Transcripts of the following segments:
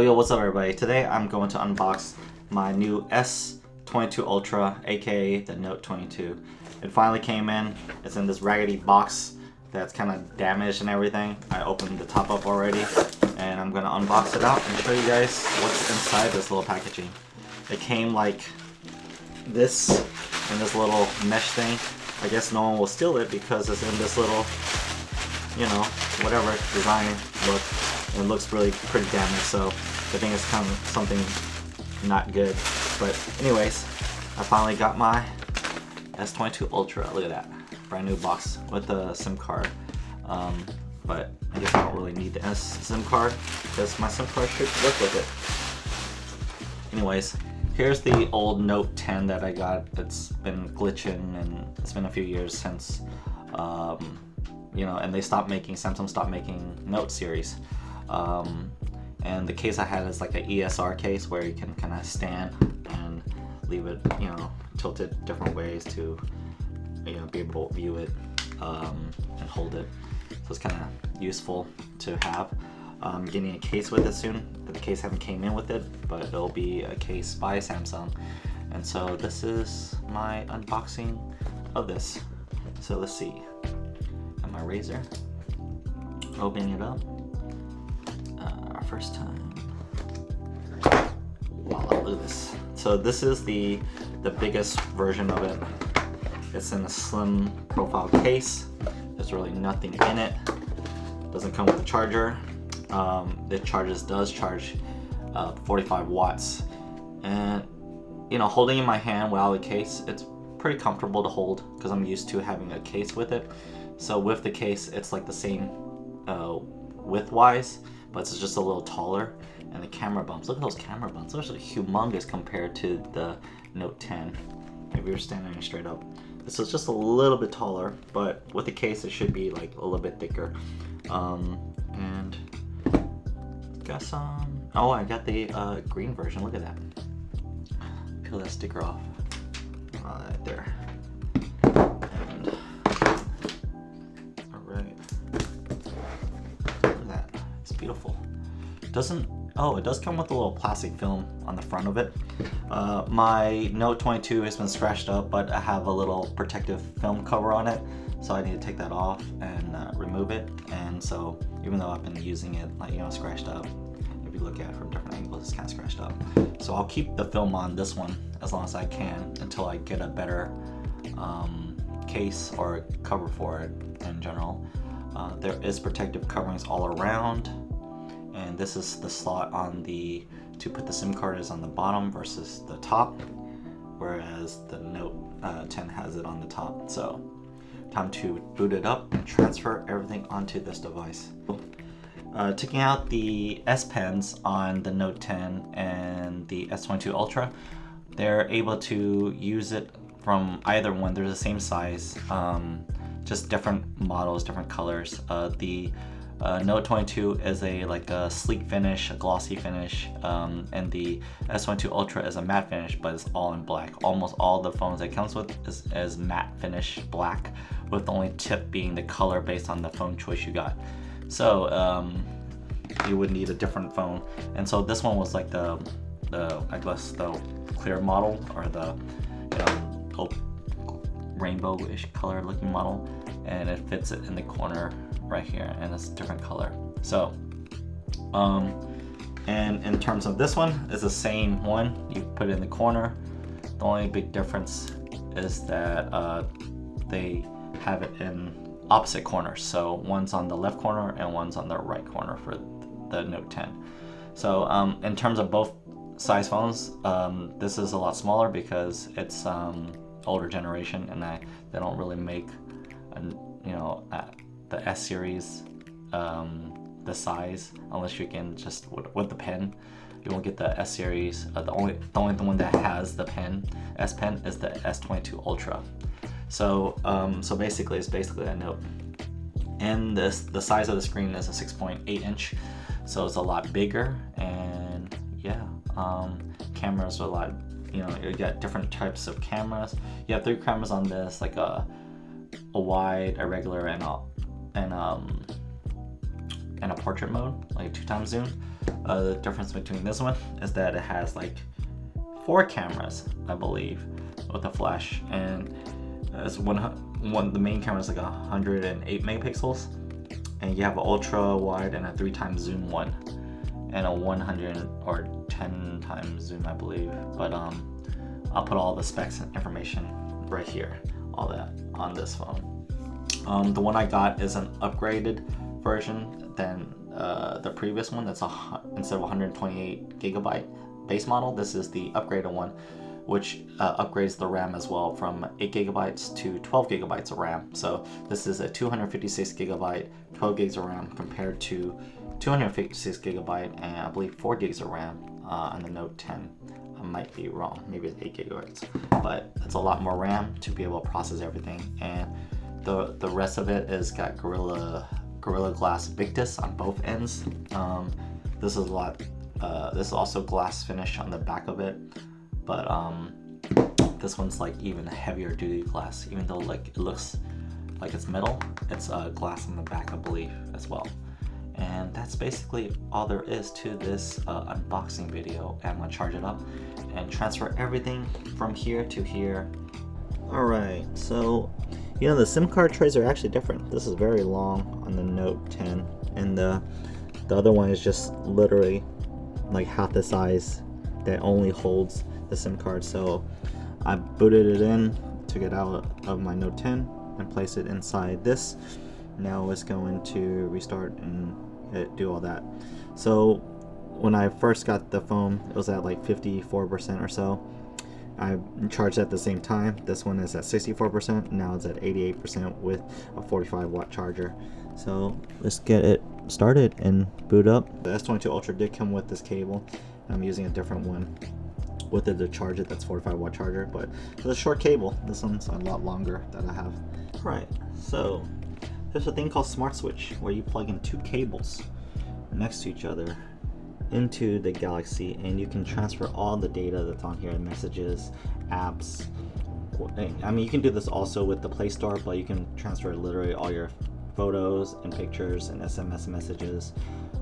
Yo, what's up everybody? Today I'm going to unbox my new S22 Ultra, aka the Note 22. It finally came in. It's in this raggedy box that's kind of damaged and everything. I opened the top up already and I'm going to unbox it out and show you guys what's inside this little packaging. It came like this in this little mesh thing. I guess no one will steal it because it's in this little, you know, whatever design look. It looks really pretty damaged, so I think it's kind of something not good. But anyways, I finally got my S22 Ultra. Look at that, brand new box with the SIM card. But I guess I don't really need the SIM card because my SIM card should work with it. Anyways, here's the old Note 10 that I got. It's been glitching and it's been a few years since, you know, and Samsung stopped making Note series. And the case I had is like an ESR case where you can kind of stand and leave it, you know, tilted different ways to, you know, be able to view it and hold it. So it's kind of useful to have. I'm getting a case with it soon. The case haven't came in with it, but it'll be a case by Samsung. And so this is my unboxing of this. So let's see. Got my razor. Opening it up. First time. Wow, look at this. So this is the biggest version of it. It's in a slim profile case. There's really nothing in it. Doesn't come with a charger. It does charge 45 watts. And you know, holding in my hand without a case, it's pretty comfortable to hold because I'm used to having a case with it. So with the case, it's like the same width-wise, but it's just a little taller. And the camera bumps, look at those camera bumps, those are humongous compared to the Note 10. If you're standing straight up, this is just a little bit taller, but with the case it should be like a little bit thicker. And got some, oh, I got the green version. Look at that. Peel that sticker off right there. And all right, look at that, it's beautiful. It does come with a little plastic film on the front of it. My Note 22 has been scratched up, but I have a little protective film cover on it, so I need to take that off and remove it. And so even though I've been using it, like, you know, scratched up, if you look at it from different angles, it's kind of scratched up. So I'll keep the film on this one as long as I can until I get a better case or cover for it in general. There is protective coverings all around. And this is the slot to put the SIM card is on the bottom versus the top, whereas the Note 10 has it on the top. So time to boot it up and transfer everything onto this device. Taking out the S Pens on the Note 10 and the S22 Ultra, they're able to use it from either one. They're the same size, just different models, different colors. The Note 22 is a sleek finish, a glossy finish, and the S22 Ultra is a matte finish, but it's all in black. Almost all the phones it comes with is matte finish black, with the only tip being the color based on the phone choice you got. So you would need a different phone, and so this one was like the I guess the clear model, or the rainbow-ish color looking model, and it fits it in the corner right here, and it's a different color. So and in terms of this one, it's the same one. You put it in the corner. The only big difference is that they have it in opposite corners. So one's on the left corner and one's on the right corner for the Note 10. So in terms of both size phones, this is a lot smaller because it's older generation, and they don't really make the S series the size, unless you can just with the pen. You won't get the S series. The only one that has the S Pen is the S22 Ultra. So so basically it's basically a Note, and the size of the screen is a 6.8 inch, so it's a lot bigger. And yeah, cameras are a lot, you know, you got different types of cameras. You have 3 cameras on this, like a wide, a regular, and a portrait mode, like a 2x zoom. The difference between this one is that it has like 4 cameras, I believe, with a flash, and it's the main camera is like 108 megapixels, and you have an ultra wide and a 3x zoom one, and a 100 or 10 times zoom, I believe. But I'll put all the specs and information right here, all that on this phone. The one I got is an upgraded version than the previous one. That's instead of 128 gigabyte base model, this is the upgraded one, which upgrades the RAM as well from 8 gigabytes to 12 gigabytes of RAM. So this is a 256 gigabyte, 12 gigs of RAM compared to 256 gigabyte and I believe 4 gigs of RAM on the Note 10. I might be wrong, maybe it's 8 gigabytes, but it's a lot more RAM to be able to process everything. And the rest of it is got Gorilla Glass Victus on both ends. This is a lot. This is also glass finish on the back of it, but this one's like even heavier duty glass. Even though like it looks like it's metal, it's glass on the back, I believe, as well. And that's basically all there is to this unboxing video. I'm gonna charge it up and transfer everything from here to here. Alright, so you know the SIM card trays are actually different. This is very long on the Note 10, and the other one is just literally like half the size that only holds the SIM card. So I booted it in, took it out of my Note 10 and placed it inside this. Now it's going to restart and do all that. So when I first got the phone, it was at like 54% or so. I charged at the same time. This one is at 64%. Now it's at 88% with a 45-watt charger. So let's get it started and boot up. The S22 Ultra did come with this cable. I'm using a different one with it to charge it. That's 45-watt charger, but it's a short cable. This one's a lot longer that I have. Right, so there's a thing called Smart Switch where you plug in 2 cables next to each other into the Galaxy, and you can transfer all the data that's on here, messages, apps. I mean, you can do this also with the Play Store, but you can transfer literally all your photos and pictures and SMS messages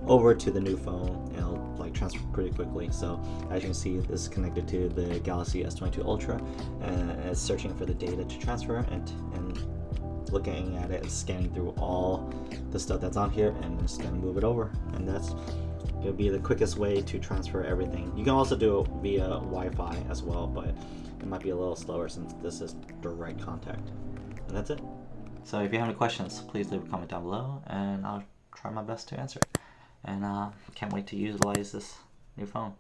over to the new phone, and it'll like transfer pretty quickly. So as you can see, this is connected to the Galaxy S22 Ultra, and it's searching for the data to transfer and looking at it and scanning through all the stuff that's on here, and it's gonna move it over, and it'll be the quickest way to transfer everything. You can also do it via Wi-Fi as well, but it might be a little slower since this is direct contact. And that's it. So if you have any questions, please leave a comment down below, and I'll try my best to answer it. And can't wait to utilize this new phone.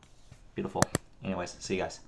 Beautiful. Anyways, see you guys.